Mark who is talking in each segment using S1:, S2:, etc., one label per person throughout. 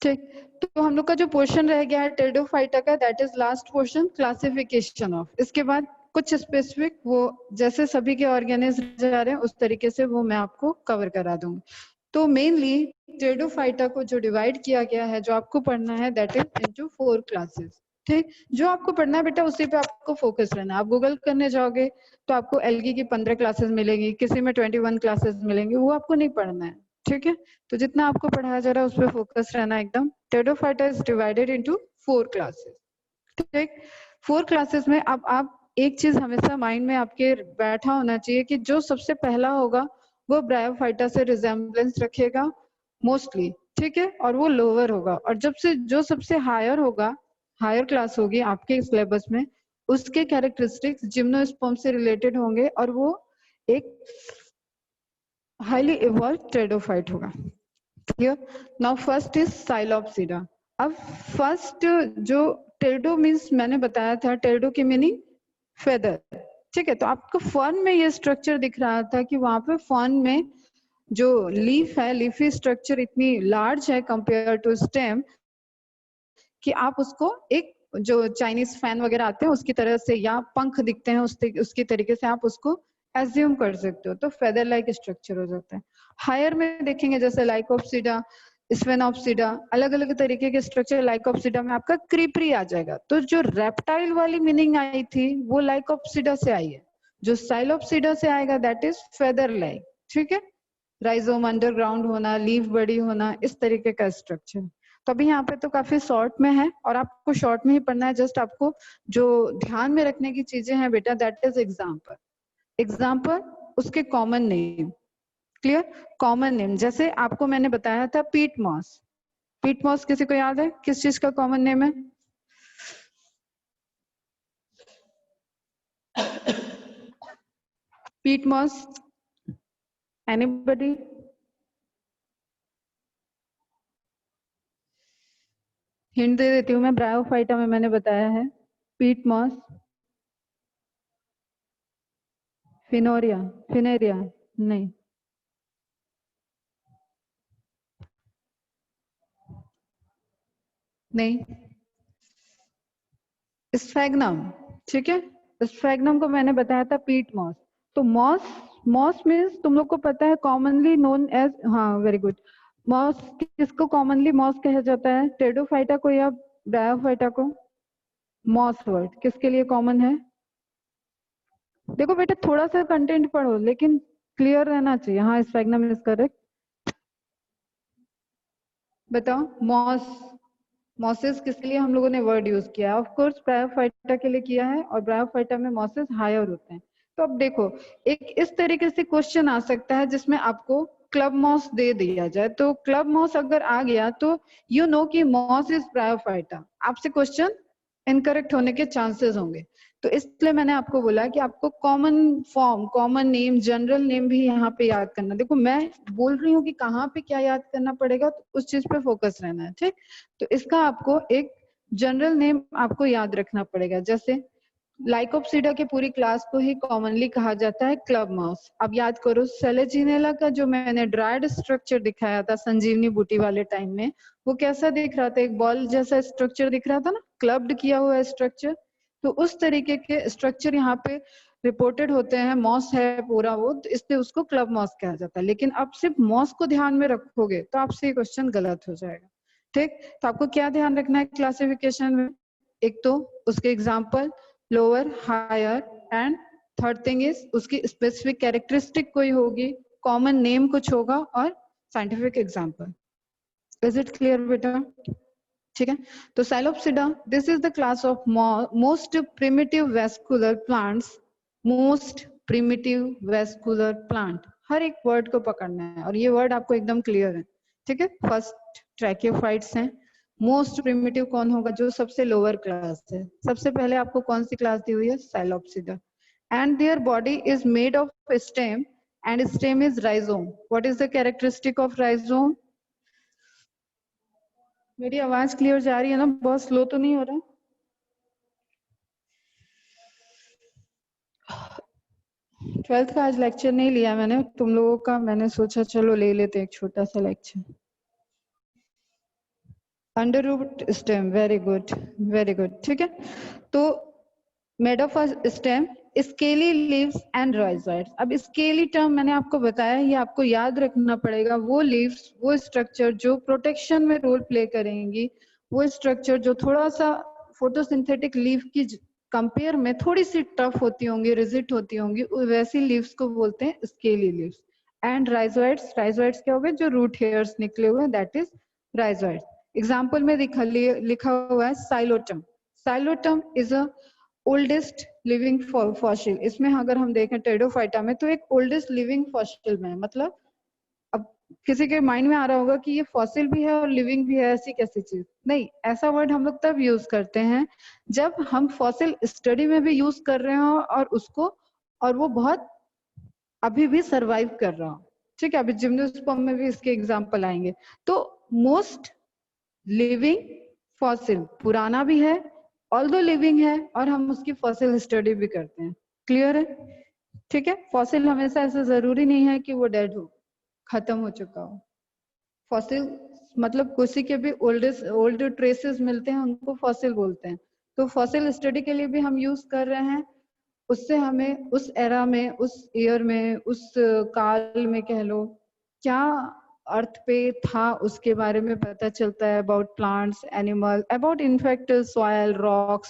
S1: ठीक, तो हम लोग का जो पोर्शन रह गया है टेरिडोफाइटा का, that is last portion, classification of. इसके बाद कुछ स्पेसिफिक वो जैसे सभी के ऑर्गेनिज्म जा रहे हैं उस तरीके से वो मैं आपको कवर करा दूंगी। तो मेनली टेरिडोफाइटा को जो डिवाइड किया गया है, जो आपको पढ़ना है, दैट इज इनटू 4 क्लासेस। ठीक, जो आपको पढ़ना है बेटा उसी पे आपको फोकस रहना है। आप गूगल करने जाओगे तो आपको एल्गी की 15 क्लासेस मिलेगी, किसी में 21 क्लासेस मिलेंगी, वो आपको नहीं पढ़ना है। ठीक है, तो जितना आपको पढ़ाया जा रहा है उस पर फोकस रहना एकदम। Pteridophyta is divided into 4 classes. ठीक, 4 क्लासेस में अब आप एक चीज हमेशा माइंड में आपके बैठा होना चाहिए कि जो सबसे पहला होगा वो ब्रायोफाइटा से रिजेम्बलेंस रखेगा मोस्टली। ठीक है, और वो लोअर होगा। और जब से जो सबसे हायर होगा, हायर क्लास होगी आपके सिलेबस में, उसके कैरेक्टरिस्टिक्स जिम्नोस्पर्म से रिलेटेड होंगे और वो एक हाईली इवॉल्व टेरिडोफाइट होगा। Clear? Now first is psilopsida. अब फर्स्ट जो टेरिडो मीन्स मैंने बताया था, टेरिडो की मीनिंग फेदर। ठीक है, तो आपको फर्न में ये स्ट्रक्चर दिख रहा था कि वहां पे फर्न में जो लीफ है, लीफी स्ट्रक्चर इतनी लार्ज है कंपेयर टू स्टेम कि आप उसको एक जो चाइनीज फैन वगैरह आते हैं उसकी तरह से, या पंख दिखते हैं उसकी तरीके से आप उसको एज्यूम कर सकते हो। तो फेदर लाइक स्ट्रक्चर हो जाता है। हायर में देखेंगे जैसे लाइकोप्सिडा, स्फेनोप्सिडा, अलग अलग तरीके के स्ट्रक्चर। लाइकोप्सिडा में आपका क्रीपरी आ जाएगा। तो जो रेप्टाइल वाली मीनिंग आई थी वो लाइकोप्सिडा से आई है। जो साइलोप्सिडा से आएगा दैट इज फेदर लाइक। ठीक है, राइजोम अंडरग्राउंड होना, लीफ बड़ी होना, इस तरीके का स्ट्रक्चर। तो अभी यहाँ पे तो काफी शॉर्ट में है और आपको शॉर्ट में ही पढ़ना है। जस्ट आपको जो ध्यान में रखने की चीजें हैं बेटा, दैट इज एग्जाम्पल। एग्जाम्पल, उसके common name. Clear? Common name जैसे आपको मैंने बताया था पीट मॉस। पीट मॉस किसी को याद है किस चीज का कॉमन नेम है? पीट मॉस, एनीबॉडी? हिंट दे देती हूँ मैं, ब्रायोफाइटा में मैंने बताया है पीट मॉस, फिनोरिया, फिनेरिया नहीं, नहीं, स्फैग्नम। ठीक है, स्फैग्नम को मैंने बताया था पीट मॉस। तो मॉस, मॉस मीन्स तुम लोग को पता है कॉमनली नोन एज, हाँ वेरी गुड। मॉस किसको कॉमनली मॉस कहा जाता है? टेरिडोफाइटा को या ब्रायोफाइटा को? मॉस वर्ड किसके लिए कॉमन है? देखो बेटा थोड़ा सा कंटेंट पढ़ो लेकिन क्लियर रहना चाहिए। हाँ, स्फैग्नम इज करेक्ट। बताओ, मॉस, मॉसेस किसके लिए हम लोगों ने वर्ड यूज किया है? ऑफ कोर्स ब्रायोफाइटा के लिए किया है, और ब्रायोफाइटा में मॉसेस हायर होते हैं। तो अब देखो, एक इस तरीके से क्वेश्चन आ सकता है जिसमें आपको क्लब मॉस दे दिया जाए। तो क्लब मॉस अगर आ गया तो यू नो कि मॉस इज ब्रायोफाइटा, आपसे क्वेश्चन इनकरेक्ट होने के चांसेस होंगे। तो इसलिए मैंने आपको बोला कि आपको common form, common name, general name भी यहाँ पे याद करना। देखो मैं बोल रही हूँ कि कहाँ पे क्या याद करना पड़ेगा, तो उस चीज पे फोकस रहना है। ठीक, तो इसका आपको एक जनरल नेम आपको याद रखना पड़ेगा। जैसे लाइकोप्सिडा के पूरी क्लास को ही कॉमनली कहा जाता है क्लब माउस। अब याद करो सेलेजिनेला का जो मैंने ड्राइड स्ट्रक्चर दिखाया था संजीवनी बूटी वाले टाइम में, वो कैसा दिख रहा था? एक बॉल जैसा स्ट्रक्चर दिख रहा था ना, क्लब्ड किया हुआ स्ट्रक्चर। तो उस तरीके के स्ट्रक्चर यहाँ पे रिपोर्टेड होते हैं। मॉस है पूरा वो, तो इसलिए उसको क्लब मॉस कहा जाता है। लेकिन अब सिर्फ मॉस को ध्यान में रखोगे तो आपसे ये क्वेश्चन गलत हो जाएगा। ठीक, तो आपको क्या ध्यान रखना है क्लासिफिकेशन में? एक तो उसके example, lower, higher, and third thing is उसकी स्पेसिफिक कैरेक्टरिस्टिक कोई होगी, कॉमन नेम कुछ होगा, और scientific example. Is it clear बेटा? ठीक है, तो psilopsida, this is the class of most primitive vascular plants. Most primitive vascular plant, हर एक वर्ड को पकड़ना है और ये वर्ड आपको एकदम क्लियर है। ठीक है, फर्स्ट ट्रैकियोफाइट्स हैं। मोस्ट प्रिमिटिव कौन होगा? जो सबसे लोअर क्लास है। सबसे पहले आपको कौन सी क्लास दी हुई है? Psilopsida. And their body is made of stem, and stem is rhizome. What is the characteristic of rhizome? मेरी आवाज क्लियर जा रही है ना? बहुत स्लो तो नहीं हो रहा? 12th का आज लेक्चर नहीं लिया मैंने तुम लोगों का, मैंने सोचा चलो ले लेते एक छोटा सा lecture. Under root stem, very good very good, ठीक है। तो made of stem, scaly leaves and rhizoids. अब स्केली टर्म मैंने आपको बताया, ये आपको याद रखना पड़ेगा। वो लीव्स, वो स्ट्रक्चर जो प्रोटेक्शन में रोल प्ले करेंगी, वो स्ट्रक्चर जो थोड़ा सा फोटोसिंथेटिक लीव की कंपेयर में थोड़ी सी टफ होती होंगी, रिजिड होती होंगी, वैसी लीव्स को बोलते हैं scaly leaves. And rhizoids, rhizoids क्या हो गए, जो रूट हेयर्स निकले हुए, दैट इज राइजोइड्स। एग्जाम्पल में लिखा हुआ है Psilotum. Psilotum is a oldest living fossil. इसमें अगर हम देखें टेरिडोफाइटा में तो एक ओल्डेस्ट लिविंग फॉसिल में, मतलब अब किसी के माइंड में आ रहा होगा कि ये फॉसिल भी है और लिविंग भी है, ऐसी कैसी चीज? नहीं, ऐसा वर्ड हम लोग तब यूज करते हैं जब हम फॉसिल स्टडी में भी यूज कर रहे हो और उसको, और वो बहुत अभी भी सरवाइव कर रहा हो, ठीक है। अभी जिम्नोस्पर्म में भी इसके एग्जाम्पल आएंगे। तो मोस्ट लिविंग फॉसिल, पुराना भी है, ऑल्दो लिविंग है, और हम उसकी फॉसिल स्टडी भी करते हैं। क्लियर है? ठीक है। फॉसिल हमेशा ऐसा जरूरी नहीं है कि वो डेड हो, खत्म हो चुका हो। फॉसिल मतलब किसी के भी ओल्ड ट्रेसेस मिलते हैं, उनको फॉसिल बोलते हैं। तो फॉसिल स्टडी के लिए भी हम यूज कर रहे हैं। उससे हमें उस एरा में, उस ईयर में, उस काल में कह लो, क्या अर्थ पे था उसके बारे में पता चलता है। About plants, animal, about in fact soil, rocks,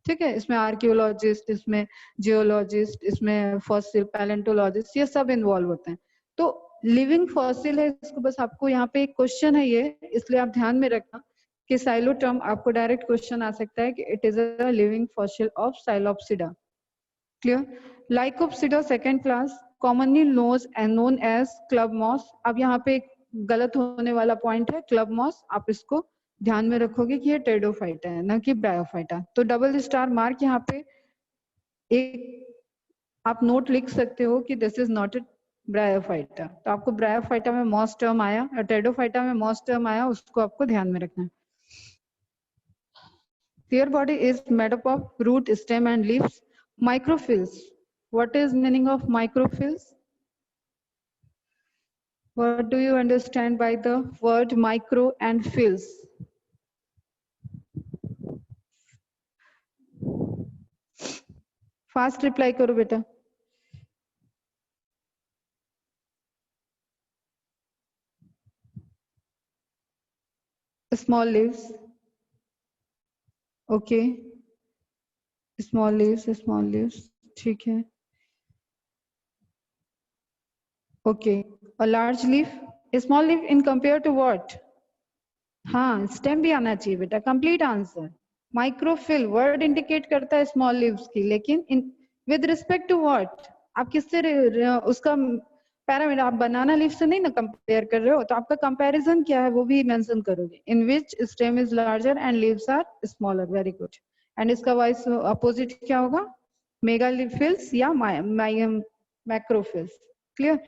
S1: ठीक है। इसमें आर्कियोलॉजिस्ट, इसमें जियोलॉजिस्ट, इसमें फॉसिल पैलेंटोलॉजिस्ट, ये सब इन्वॉल्व होते हैं। तो लिविंग फॉसिल है, इसको बस आपको यहाँ पे एक क्वेश्चन है ये, इसलिए आप ध्यान में रखना कि साइलोटर्म आपको डायरेक्ट क्वेश्चन आ सकता है कि it is a living fossil of psilopsida. Clear? Lycopsida second class, commonly known as club moss. अब यहाँ पे एक गलत होने वाला पॉइंट है, क्लब मॉस, आप इसको ध्यान में रखोगे कि ये टेरिडोफाइटा है, ना कि ब्रायोफाइटा। तो डबल स्टार मार्क यहाँ पे एक आप नोट लिख सकते हो कि this is not a bryophyta. तो आपको ब्रायोफाइटा में मॉस टर्म आया और टेरिडोफाइटा में मॉस टर्म आया, उसको आपको ध्यान में रखना है। Their body is made up of root, stem and leaves. Microphyls. What is meaning of microphyls? What do you understand by the word micro and phylls? Fast reply करो बेटा। Small leaves. Okay. Small leaves, small leaves. ठीक है। Okay. A large leaf. A small leaf in compare to what? हाँ, stem भी आना चाहिए बेटा। Complete answer. Microphyll word indicate करता है स्मॉल लीव्स की, लेकिन इन विद रिस्पेक्ट टू व्हाट? आप किससे उसका पैरामीटर, आप बनाना लीफ से नहीं ना कंपेयर कर रहे हो, तो आपका कंपैरिजन क्या है वो भी मेंशन करोगे। In which stem is larger and leaves are smaller. Very good. And इसका वाइस अपोजिट क्या होगा? मेगालिफिल्स या macrophylls. Clear?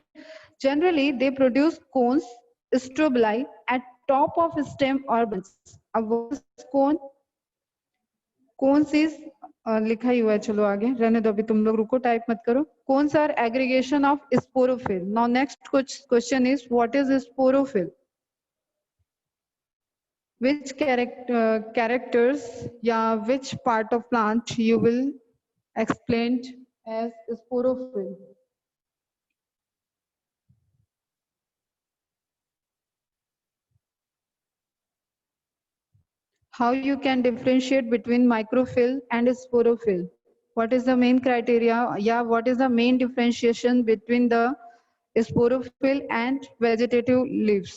S1: Generally, they produce cones, strobili at top of stem or branches. अब cone, cones is लिखा ही हुआ है, चलो आगे रहने दो, अभी तुम लोग रुको, टाइप मत करो। Cones are aggregation of sporophyll. Now next question is, what is sporophyll? Which characters या which part of plant you will explain as sporophyll? How you can differentiate between microphyll and sporophyll? What is the main criteria? Yeah, what is the main differentiation between the sporophyll and vegetative leaves?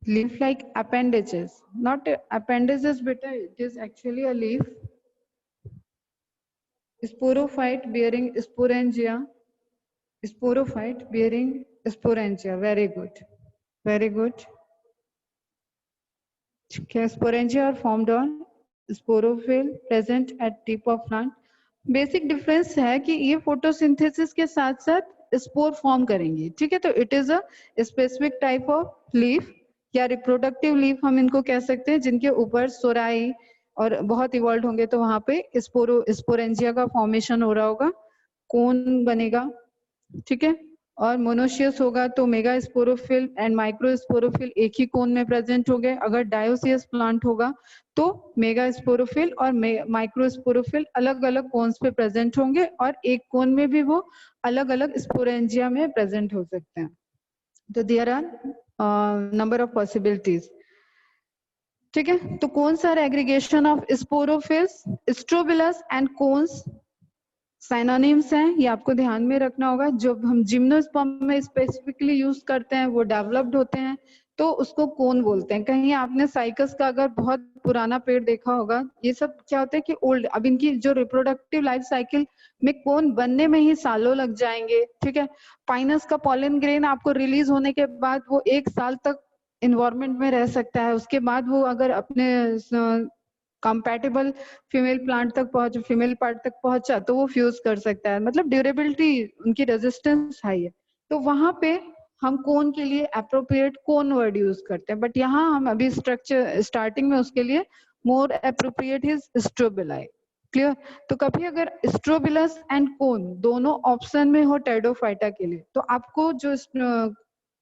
S1: Leaf-like appendages, not appendages, beta. It is actually a leaf. Sporophyte bearing sporangia. Sporophyte bearing sporangia. Very good. Very good. Sporangia are formed on sporophyll present at tip of plant. Basic difference है कि ये photosynthesis के साथ साथ spore form करेंगी, ठीक है। तो it is a specific type of leaf या रिप्रोडक्टिव लीफ हम इनको कह सकते हैं, जिनके ऊपर सोराई, और बहुत इवॉल्व होंगे तो वहां पे स्पोरेंजिया का फॉर्मेशन हो रहा होगा, कोन बनेगा, ठीक है। और मोनोशियस होगा तो mega sporophyll and micro sporophyll एक ही कोन में प्रेजेंट हो गए। अगर डायोसियस प्लांट होगा तो मेगा स्पोरोफिल और माइक्रो स्पोरोफिल अलग अलग कोन्स पे प्रेजेंट होंगे और एक कोन में भी वो अलग अलग स्पोरेंजिया में प्रेजेंट हो सकते हैं। तो there are number of possibilities, ठीक है। तो cones are aggregation of sporophylls, strobilus and cones synonyms हैं, ये आपको ध्यान में रखना होगा। जब हम जिम्नोस्पर्म में स्पेसिफिकली यूज करते हैं वो डेवलप्ड होते हैं तो उसको कोन बोलते हैं। कहीं आपने साइकस का अगर बहुत पुराना पेड़ देखा होगा, ये सब क्या होता है कि ओल्ड, अब इनकी जो रिप्रोडक्टिव लाइफ साइकिल में कोन बनने में ही सालों लग जाएंगे, ठीक है। पाइनस का पॉलन ग्रेन आपको रिलीज होने के बाद वो 1 साल तक इन्वायरमेंट में रह सकता है, उसके बाद वो अगर अपने कंपैटिबल फीमेल प्लांट तक पहुंच, फीमेल पार्ट तक पहुंचा तो वो फ्यूज कर सकता है, मतलब ड्यूरेबिलिटी, उनकी रेजिस्टेंस हाई है। तो वहां पे हम कोन के लिए अप्रोप्रिएट कोन वर्ड यूज करते हैं, बट यहाँ हम अभी स्ट्रक्चर स्टार्टिंग में उसके लिए more appropriate is strobili. Clear? तो कभी अगर स्ट्रोबिलस एंड कोन दोनों ऑप्शन में हो टेरिडोफाइटा के लिए तो आपको जो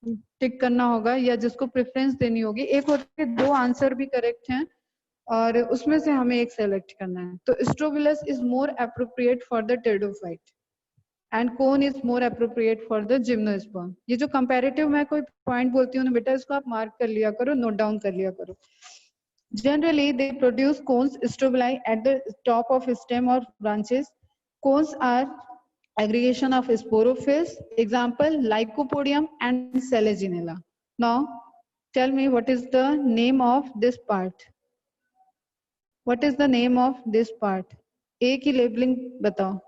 S1: टिक करना होगा या जिसको प्रेफरेंस देनी होगी, एक होते हैं 2 आंसर भी करेक्ट हैं और उसमें से हमें एक सेलेक्ट करना है। तो strobilus is more appropriate for the pteridophyte and cone is more appropriate for the gymnosperm. ये जो कंपैरेटिव मैं कोई पॉइंट बोलती हूँ ना बेटा, इसको आप मार्क कर लिया करो, नोट डाउन कर लिया करो। Generally, they produce cones strobili at the top of stem or branches. Cones are aggregation of sporophylls. Example: Lycopodium and Selaginella. Now, tell me what is the name of this part? What is the name of this part? एक ही labeling बताओ.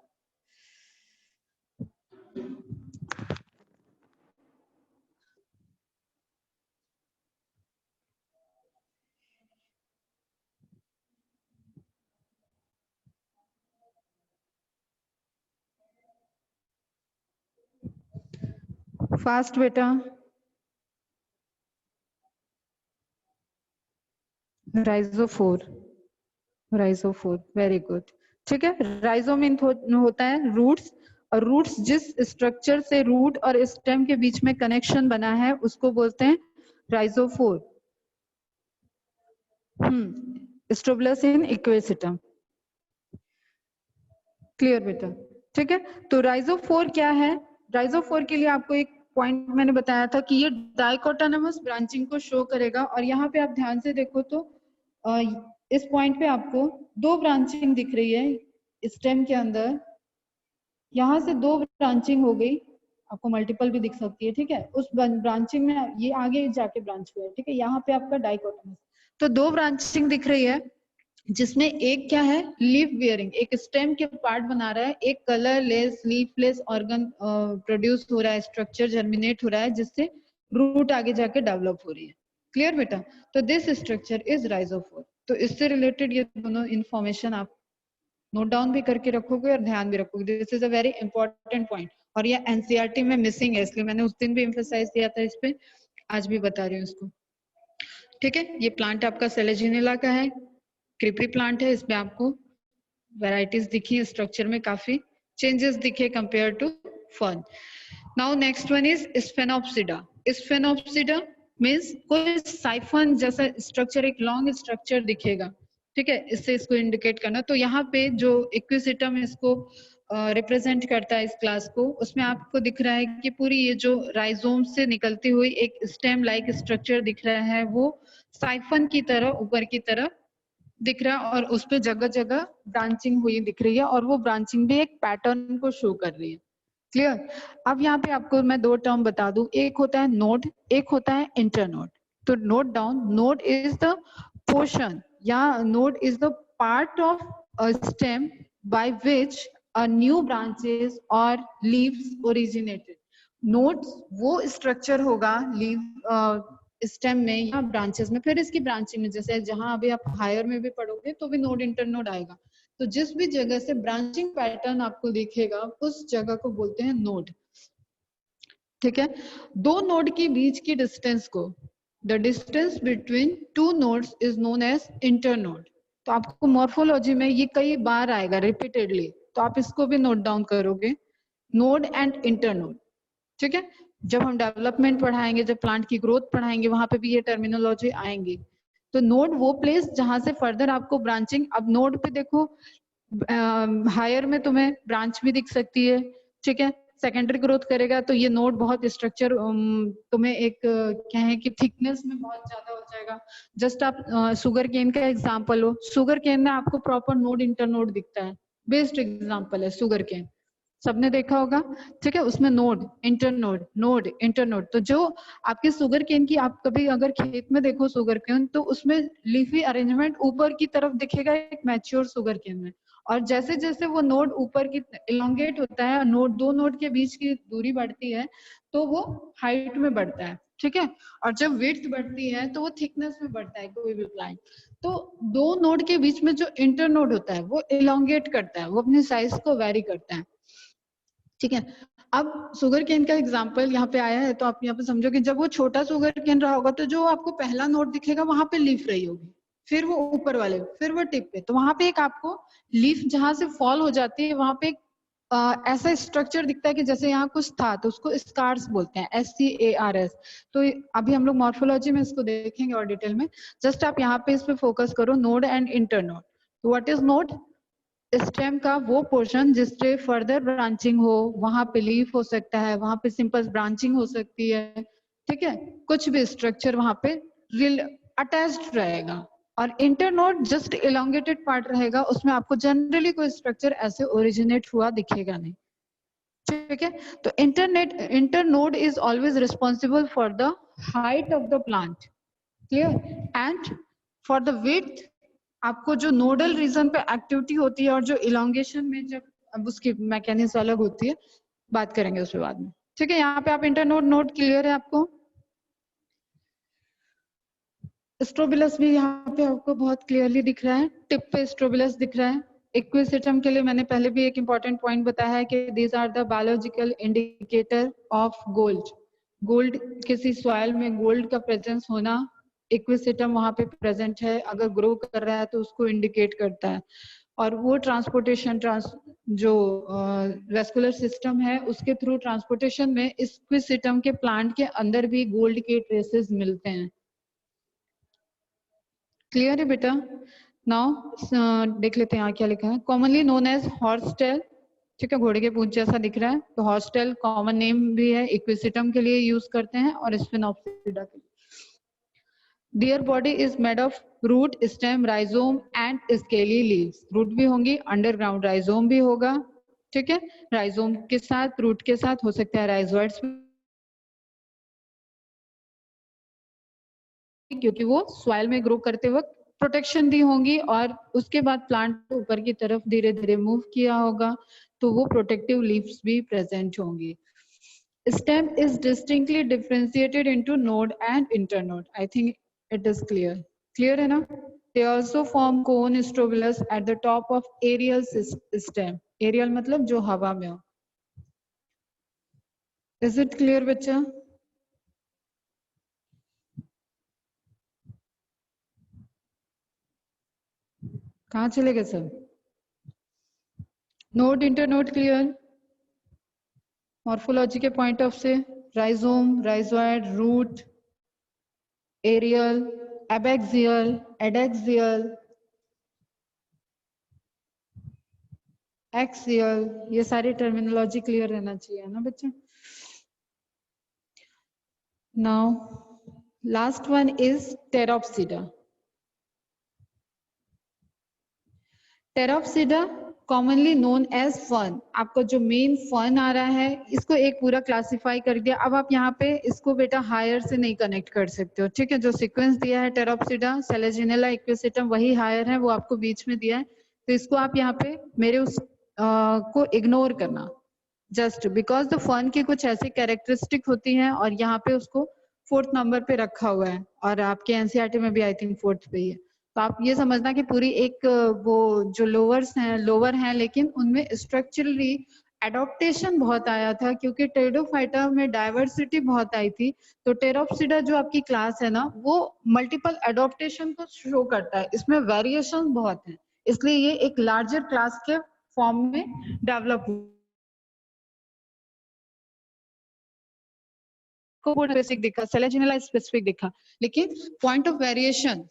S1: Fast बेटा. राइजोफोर. राइजोफोर, very good. ठीक है. राइजो mean होता है roots, और roots जिस स्ट्रक्चर से रूट और स्टेम के बीच में कनेक्शन बना है उसको बोलते हैं राइजोफोर. स्ट्रोबिलस इन इक्वेसिटम. क्लियर बेटा? ठीक है. तो राइजोफोर क्या है? राइजोफोर के लिए आपको एक पॉइंट मैंने बताया था कि ये डाइकोटोनमस ब्रांचिंग को शो करेगा, और यहाँ पे आप ध्यान से देखो तो इस पॉइंट पे आपको 2 ब्रांचिंग दिख रही है स्टेम के अंदर. यहाँ से 2 ब्रांचिंग हो गई, आपको मल्टीपल भी दिख सकती है, ठीक है. उस ब्रांचिंग में ये आगे जाके ब्रांच हुआ है, ठीक है. यहाँ पे आपका डाइकोटोनमस, तो 2 ब्रांचिंग दिख रही है जिसमें एक क्या है, लीफ बियरिंग, एक स्टेम के पार्ट बना रहा है, एक कलरलेस लीफलेस ऑर्गन प्रोड्यूस हो रहा है, स्ट्रक्चर जर्मिनेट हो रहा है जिससे रूट आगे जाके डेवलप हो रही है. क्लियर बेटा? तो दिस स्ट्रक्चर इज राइजोफोर. तो इससे रिलेटेड ये दोनों इंफॉर्मेशन आप नोट डाउन भी करके रखोगे और ध्यान भी रखोगे. This is a very important point, और ये एनसीईआरटी में मिसिंग है, इसलिए मैंने उस दिन भी एम्फसाइज किया था इस पे, आज भी बता रही हूँ इसको. ठीक है. ये प्लांट आपका सेलेजिनेला का है, क्रीपरी प्लांट है. इसमें आपको वैरायटीज दिखी, स्ट्रक्चर में काफी चेंजेस दिखे compare to fern. Now next one is sphenopsida. Sphenopsida means कोई साइफन जैसा स्ट्रक्चर, एक लॉन्ग स्ट्रक्चर दिखेगा, ठीक है. इससे इसको इंडिकेट करना. तो यहाँ पे जो इक्विसिटम इसको रिप्रेजेंट करता है इस क्लास को, उसमें आपको दिख रहा है कि पूरी ये जो राइजोम से निकलती हुई एक स्टेम लाइक स्ट्रक्चर दिख रहा है, वो साइफन की तरह ऊपर की तरफ दिख रहा है, और उस पे जगह जगह ब्रांचिंग हुई दिख रही है, और वो ब्रांचिंग भी एक पैटर्न को शो कर रही है. क्लियर? अब यहाँ पे आपको मैं 2 टर्म बता दूं, एक होता है नोड, एक होता है इंटरनोड. तो note down, node is the portion या node is the part of a stem by which a new branches और लीव्स ओरिजिनेटेड. नोड्स वो स्ट्रक्चर होगा लीव स्टेम में या ब्रांचेस में, फिर इसकी ब्रांचिंग में, जैसे जहां अभी आप हायर में भी पढ़ोगे तो भी नोड इंटरनोड आएगा. तो जिस भी जगह से ब्रांचिंग पैटर्न आपको दिखेगा उस जगह को बोलते हैं नोड. ठीक है. 2 नोड के बीच की डिस्टेंस को, the distance between 2 nodes is known as internode. तो आपको मॉर्फोलॉजी में ये कई बार आएगा रिपीटेडली, तो आप इसको भी नोट डाउन करोगे, नोड एंड इंटरनोड। ठीक है, जब हम डेवलपमेंट पढ़ाएंगे, जब प्लांट की ग्रोथ पढ़ाएंगे, वहां पे भी ये टर्मिनोलॉजी आएंगी। तो नोड वो प्लेस जहां से फर्दर आपको ब्रांचिंग, अब नोड पे देखो हायर में तुम्हें ब्रांच भी दिख सकती है, ठीक है, सेकेंडरी ग्रोथ करेगा तो ये नोड बहुत स्ट्रक्चर तुम्हें एक क्या है कि थिकनेस में बहुत ज्यादा हो जाएगा। जस्ट आप शुगर केन का एग्जांपल लो, शुगर केन में आपको प्रॉपर नोड इंटरनोड दिखता है, बेस्ट एग्जांपल है शुगर केन, सबने देखा होगा, ठीक है, उसमें नोड इंटरनोड, नोड इंटरनोड। तो जो आपके शुगर केन की, आप कभी अगर खेत में देखो शुगर केन, तो उसमें लीफी अरेंजमेंट ऊपर की तरफ दिखेगा एक मैच्योर शुगर केन में, और जैसे जैसे वो नोड ऊपर की इलोंगेट होता है, नोड दो नोड के बीच की दूरी बढ़ती है तो वो हाइट में बढ़ता है, ठीक है, और जब विड्थ बढ़ती है तो वो थिकनेस में बढ़ता है कोई भी प्लांट। तो दो नोड के बीच में जो इंटरनोड होता है वो इलोंगेट करता है, वो अपनी साइज को वेरी करता है, ठीक है। अब शुगर केन का एग्जांपल यहाँ पे आया है तो आप यहाँ पे समझो कि जब वो छोटा शुगर केन रहा होगा तो जो आपको पहला नोड दिखेगा वहां पे लीफ रही होगी, फिर वो ऊपर वाले, फिर वो टिप पे, तो वहां पे एक आपको लीफ जहां से फॉल हो जाती है वहां पे एक ऐसा स्ट्रक्चर दिखता है कि जैसे यहाँ कुछ था, तो उसको स्कार्स बोलते हैं, SCARS। तो अभी हम लोग मॉर्फोलॉजी में इसको देखेंगे और डिटेल में, जस्ट आप यहाँ पे इस पे फोकस करो, नोड एंड इंटरनोड। तो व्हाट इज नोड? स्टेम का वो पोर्शन जिससे फर्दर ब्रांचिंग हो, वहां पे लीफ हो सकता है, वहां पे सिंपल ब्रांचिंग हो सकती है, ठीक है, कुछ भी स्ट्रक्चर वहां पे अटैच्ड रहेगा। और इंटरनोड जस्ट इलोंगेटेड पार्ट रहेगा, उसमें आपको जनरली कोई स्ट्रक्चर ऐसे ओरिजिनेट हुआ दिखेगा नहीं, ठीक है। तो internode is always responsible for the height of the plant, clear, and for the width आपको जो नोडल रीजन पे एक्टिविटी होती है, और जो इलोंगेशन में जब अब उसकी मैकेनिज्म अलग होती है, बात करेंगे उसके बाद में, ठीक है। यहाँ पे आप इंटरनोड नोड क्लियर है आपको? स्ट्रोबिलस भी यहाँ पे आपको बहुत क्लियरली दिख रहा है, टिप पे स्ट्रोबिलस दिख रहा है। इक्विसिटम के लिए मैंने पहले भी एक इंपॉर्टेंट पॉइंट बताया है कि these are the biological indicator of gold. Gold, किसी सॉइल में गोल्ड का प्रेजेंस होना, इक्विसिटम वहां पे प्रेजेंट है, अगर ग्रो कर रहा है तो उसको इंडिकेट करता है। और वो ट्रांसपोर्टेशन जो वेस्कुलर सिस्टम है उसके थ्रू ट्रांसपोर्टेशन में इक्विसिटम के प्लांट के अंदर भी गोल्ड के ट्रेसेस मिलते हैं। क्लियर है बेटा? नाउ देख लेते हैं यहाँ क्या लिखा है। Commonly known as horse tail, ठीक है, घोड़े के पूंछ जैसा दिख रहा है, तो हॉर्स टेल कॉमन नेम भी है, इक्विसिटम के लिए यूज करते हैं और स्फिनोप्सिडा के लिए। Their body is made of root, stem, rhizome and scaly leaves. Root भी होंगी, अंडरग्राउंड राइजोम भी होगा, ठीक है, राइजोम के साथ, रूट के साथ हो सकता है राइजोइड्स, क्योंकि वो सॉइल में ग्रो करते वक्त प्रोटेक्शन दी होंगी और उसके बाद प्लांट ऊपर की तरफ धीरे धीरे मूव किया होगा, तो वो प्रोटेक्टिव लीव्स भी प्रेजेंट होंगी। Stem is distinctly differentiated into node and internode. I think it is clear. Clear है ना? They also form cone strobilus at the top of aerial stem. Aerial मतलब जो हवा में हो. Is it clear बच्चा? कहाँ चले गए सब? Node internode clear? Morphology के point of से rhizome, rhizoid, root, aerial, abaxial, adaxial, axial, ये सारी टर्मिनोलॉजी क्लियर रहना चाहिए ना बच्चे? Now last one is Pteropsida. Pteropsida commonly known as fern. आपको जो मेन फर्न आ रहा है इसको एक पूरा क्लासिफाई कर दिया। अब आप यहाँ पे इसको बेटा हायर से नहीं कनेक्ट कर सकते हो, ठीक है। जो सीक्वेंस दिया है टेरोप्सिडा, सेलेजिनेला, इक्विसिटम, वही हायर है, वो आपको बीच में दिया है, तो इसको आप यहाँ पे मेरे उस को इग्नोर करना, जस्ट बिकॉज द फर्न की कुछ ऐसी कैरेक्टरिस्टिक होती हैं और यहाँ पे उसको 4th नंबर पे रखा हुआ है, और आपके एनसीईआरटी में भी आई थिंक 4th पे ही है। तो आप ये समझना कि पूरी एक वो जो लोवर हैं लेकिन उनमें स्ट्रक्चरली एडॉप्टेशन बहुत आया था क्योंकि टेरिडोफाइटा में डाइवर्सिटी बहुत आई थी। तो टेरोप्सिडा जो आपकी क्लास है ना, वो मल्टीपल एडॉप्टेशन को शो करता है, इसमें वेरिएशन बहुत है, इसलिए ये एक लार्जर क्लास के फॉर्म में डेवलप को स्पेसिफिक दिखा, सेलेजिनेला स्पेसिफिक दिखा, लेकिन point of variation,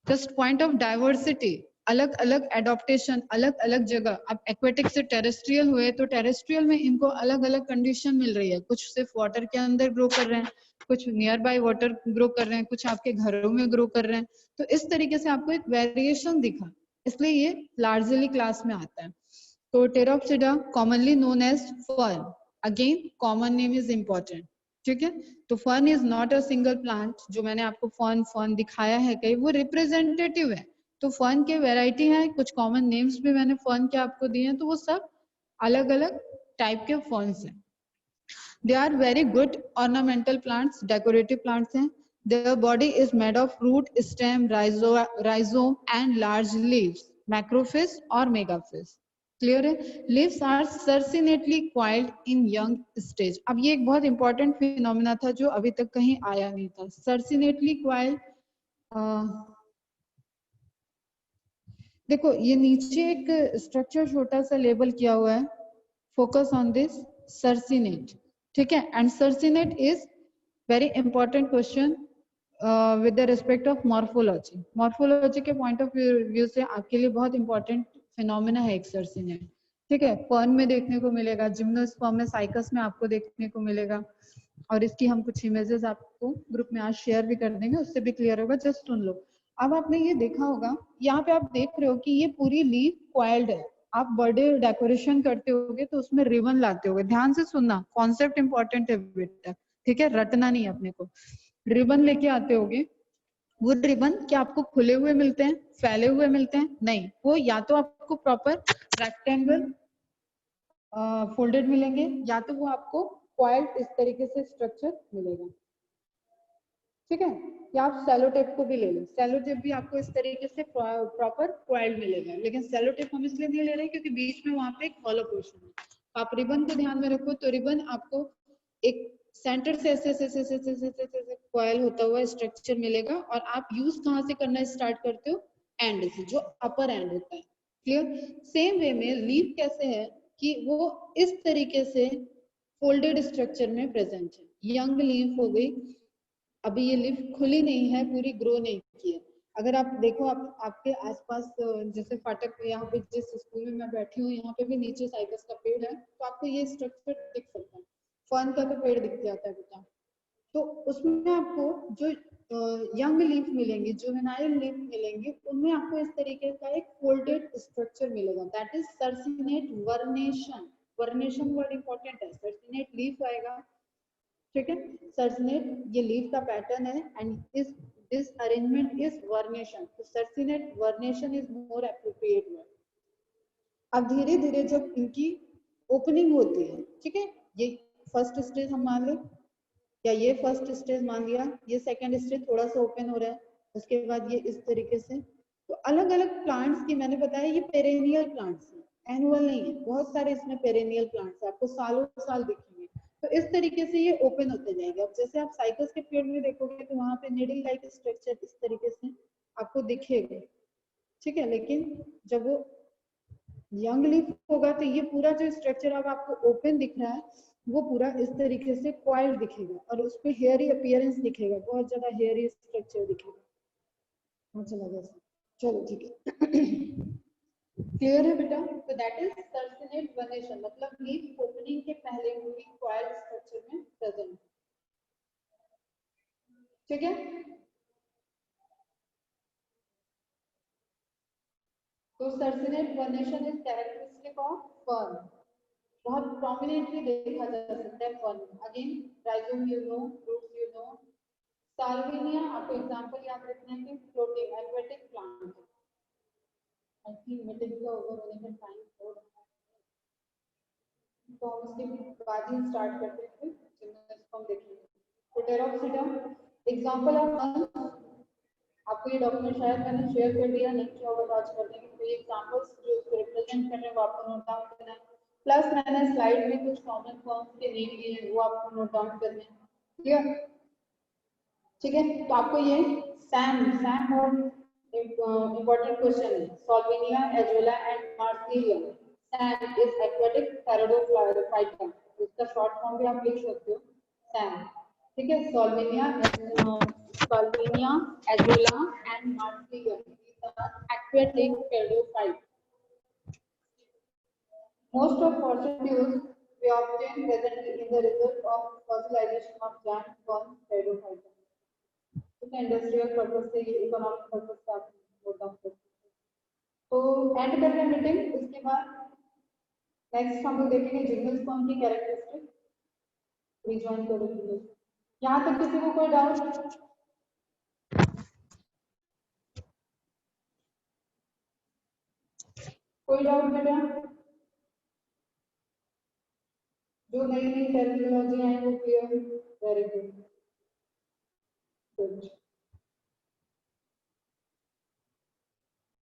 S1: just point of diversity, अलग अलग एडॉप्टेशन, अलग अलग जगह। अब एक्वेटिक से टेरेस्ट्रियल हुए तो टेरेस्ट्रियल में इनको अलग अलग कंडीशन मिल रही है, कुछ सिर्फ वाटर के अंदर ग्रो कर रहे हैं, कुछ नियर बाय वाटर ग्रो कर रहे हैं, कुछ आपके घरों में ग्रो कर रहे हैं। तो इस तरीके से आपको एक वेरिएशन दिखा, इसलिए ये लार्जली क्लास में आता है। तो Pteropsida commonly known as fern, again common name is important, ठीक है। तो fern is not a single plant, जो मैंने आपको फर्न फर्न दिखाया है कहीं, वो रिप्रेजेंटेटिव है। तो फर्न के वैरायटी है, कुछ कॉमन नेम्स भी मैंने फर्न के आपको दिए हैं, तो वो सब अलग अलग टाइप के फर्न्स हैं। They are very good ornamental plants, decorative plants हैं। Their body is made of root, stem, rhizome and large leaves, macrophase or megaphase. Clear है। Leaves are circinately coiled in young stage. अब ये एक बहुत important phenomena था जो अभी तक कहीं आया नहीं था। सर्सिनेटली क्वाइल्ड, देखो ये नीचे एक स्ट्रक्चर छोटा सा लेबल किया हुआ है, फोकस ऑन दिस सर्सिनेट, ठीक है। And circinate is very important question with the respect of morphology. Morphology के पॉइंट ऑफ व्यू से आपके लिए बहुत इंपॉर्टेंट फिनोमिना है एक सर्सिनेट, ठीक है। फर्न में देखने को मिलेगा, जिम्नोस्पर्म में, साइकस में आपको देखने को मिलेगा, और इसकी हम कुछ इमेजेस आपको ग्रुप में आज शेयर भी कर देंगे, उससे भी क्लियर होगा, जस्ट सुन लो। अब आपने ये देखा होगा, यहाँ पे आप देख रहे हो कि ये पूरी लीफ क्वाइल्ड है। आप बर्थडे डेकोरेशन करते होगे तो उसमें रिबन लाते होगे, ध्यान से सुनना, कॉन्सेप्ट इंपॉर्टेंट है बेटा, ठीक है, रटना नहीं अपने को। रिबन लेके आते होगे, वो रिबन क्या आपको खुले हुए मिलते हैं, फैले हुए मिलते हैं? नहीं, वो या तो आपको प्रॉपर रेक्टेंगल फोल्डेड मिलेंगे, या तो वो आपको क्वाइल्ड इस तरीके से स्ट्रक्चर मिलेगा, ठीक है। या आप सेलो टेप को भी ले लो, सेलो टेप भी आपको इस तरीके से प्रॉपर क्वाइल्ड मिलेगा, लेकिन सेलो टेप हम इसलिए नहीं ले रहे हैं क्योंकि बीच में वहां पे एक हॉलो पोर्शन है। आप रिबन को ध्यान में रखो, तो रिबन आपको एक सेंटर से ऐसे ऐसे ऐसे ऐसे ऐसे ऐसे कॉइल होता हुआ स्ट्रक्चर मिलेगा, और आप यूज कहाँ से करना स्टार्ट करते हो? एंड से, जो अपर एंड होता है, क्लियर। सेम वे में लीफ कैसे है कि वो इस तरीके से फोल्डेड स्ट्रक्चर में प्रेजेंट है। यंग लीफ हो गई, अभी ये लीफ खुली नहीं है, पूरी ग्रो नहीं की है। अगर आप देखो, आप आपके आसपास जैसे फाटक, यहाँ पे जिस स्कूल में मैं बैठी हूँ, यहाँ पे भी नीचे साइकस का पेड़ है, तो आपको ये स्ट्रक्चर दिख सकता है। फर्न का तो पेड़ दिख जाता है बेटा। तो उसमें आपको जो यंग लीफ मिलेंगे, जुवेनाइल लीफ मिलेंगे, उनमें आपको इस तरीके का एक फोल्डेड स्ट्रक्चर मिलेगा, that is circinate vernation. Vernation word important है, सर्सिनेट लीफ आएगा, ठीक है। सर्सिनेट ये लीफ का पैटर्न है, एंड इस दिस अरेंजमेंट इज वर्नेशन, तो circinate vernation is more appropriate word. अब धीरे धीरे जब इनकी ओपनिंग होती है, ठीक है, ये फर्स्ट स्टेज हम मान लें, या ये फर्स्ट स्टेज मान लिया, ये सेकंड स्टेज थोड़ा सा ओपन हो रहा है, उसके बाद ये इस तरीके से। तो अलग अलग प्लांट्स की मैंने बताया ये पेरेनियल प्लांट्स है, एनुअल नहीं है, बहुत सारे इसमें पेरेनियल प्लांट्स है, आपको सालों साल दिखेंगे। तो इस तरीके से ये ओपन होते जाएंगे। अब जैसे आप साइकस के पेड़ में देखोगे तो वहां पे निडल लाइक स्ट्रक्चर इस तरीके से आपको दिखेगा, ठीक है। लेकिन जब वो यंग लीफ होगा तो ये पूरा जो स्ट्रक्चर अब आपको ओपन दिख रहा है, वो पूरा इस तरीके से क्वाइल्ड दिखेगा, और उस पे हेयरी अपीयरेंस दिखेगा, बहुत ज्यादा हेयरी स्ट्रक्चर दिखेगा। चला गया, चलो ठीक है। क्लियर है बेटा? तो दैट इज सर्सिनेट वर्नेशन, मतलब लीफ ओपनिंग के पहले पूरी क्वाइल्ड स्ट्रक्चर में प्रेजेंट, ठीक है। तो circinate vernation is characteristic of fern, बहुत प्रोमिनेंटली देखा जा सकता है फर्न में। Again rhizome you know, roots you know. Salvinia आपको एग्जांपल याद रखना है कि फ्लोटिंग एक्वेटिक प्लांट है। आई थिंक मीटिंग का ओवर होने का टाइम हो रहा है, तो हम उसके बाद ही स्टार्ट करते हैं, जिसको हम देखेंगे। तो टेरोप्सिडा एग्जांपल ऑफ फर्न, आपको ये डॉक्यूमेंट शायद मैंने शेयर कर दिया, नहीं किया होगा तो आज कर देंगे। तो ये एग्जांपल्स जो इसको रिप्रेजेंट कर रहे हैं वो आपको नोट डाउन करना है। प्लस मैंने स्लाइड में कुछ कॉमन फॉर्म्स के नेम दिए हैं, वो आपको नोट डाउन करने हैं। क्लियर? ठीक है, तो आपको ये सैम बहुत important question है। Solvinia, Azolla and Marsilio. Sam is aquatic pteridophyta. इसका शॉर्ट फॉर्म भी आप लिख सकते हो, सैम। ठीक है, Solvinia, Azolla and Marsilio. These are aquatic pteridophytes. Most of fossil fuels we obtain presently in the result of fossilization of giant sperm pteridophyta. ठीक है, इंडस्ट्रियल पर्पस से, इकोनॉमिक पर्पस से आप नोट डाउन कर सकते हो। तो एंड करते हैं मीटिंग। इसके बाद नेक्स्ट हम लोग देखेंगे जिम्नोस्पर्म की कैरेक्टरिस्टिक। रिजॉइन करो। यहाँ तक किसी को कोई डाउट? कोई डाउट बेटा? जो नई नई टर्मिनोलॉजी है वो क्लियर? Very good.